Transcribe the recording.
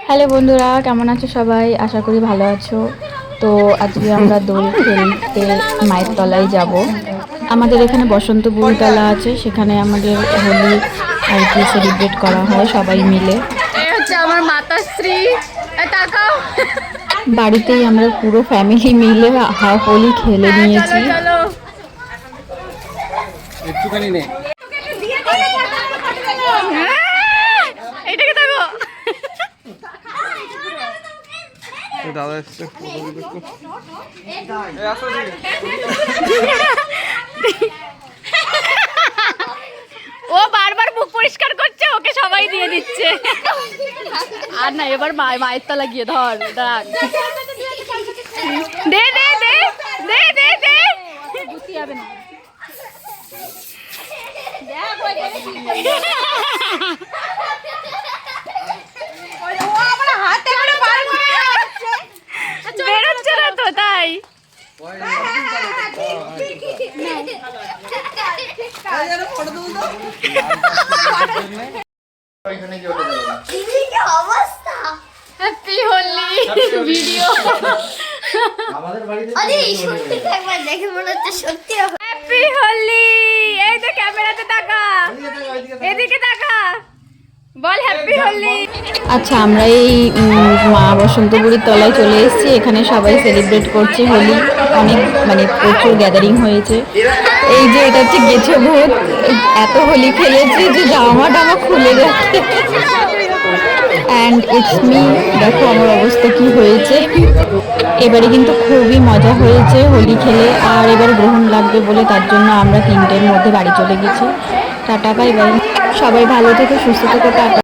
Hello বন্ধুরা, কেমন আছো সবাই? আশা করি ভালো আছো। তো আজকে আমরা দোল খেলতে মায়ের তলায় যাব। আমাদের এখানে বসন্তপুরি তলা আছে, সেখানে আমাদের হোলি আর কি সেলিব্রেট করা হয় সবাই মিলে। এই হচ্ছে আমার মাতাশ্রী, তাকাও। বাড়িতেই আমরা পুরো ফ্যামিলি মিলে হোলি খেলে হ্যাঁ, নিয়েছি। চলো চলো। একটুখানি নে। এইটাকে দেখো। দাদা এসছে। ও বারবার মুখ পরিষ্কার করছে, ওকে সবাই দিয়ে দিচ্ছে। আর না, এবার মায়ের তলা গিয়ে ধর দাঁড়। দে দে দে দে দে দে। বুঝতে হবে না। বেরোচ্ছে না তো তাই। Happy Holi video. Happy Holi. এই তো ক্যামেরাতে তাকা, এদিকে তাকা, বল হ্যাপি হোলি। আচ্ছা, আমরা এই মা বসন্তপুরীর তলায় চলে এসেছি। এখানে সবাই সেলিব্রেট করছে হোলি। অনেক প্রচুর গ্যাদারিং হয়েছে। এই যে এটা হচ্ছে গেছো ভূত, এত হোলি খেলেছি যে জামা টামা খুলে যাচ্ছে। অ্যান্ড ইটস মি, দেখো আমার অবস্থা কি হয়েছে। এবারে কিন্তু খুবই মজা হয়েছে হোলি খেলে। আর এবার গ্রহণ লাগবে বলে তার জন্য আমরা 3টের মধ্যে বাড়ি চলে গেছি। Tata, bye bye. সবাই ভালো থেকো, সুস্থ থেকো, টাটা।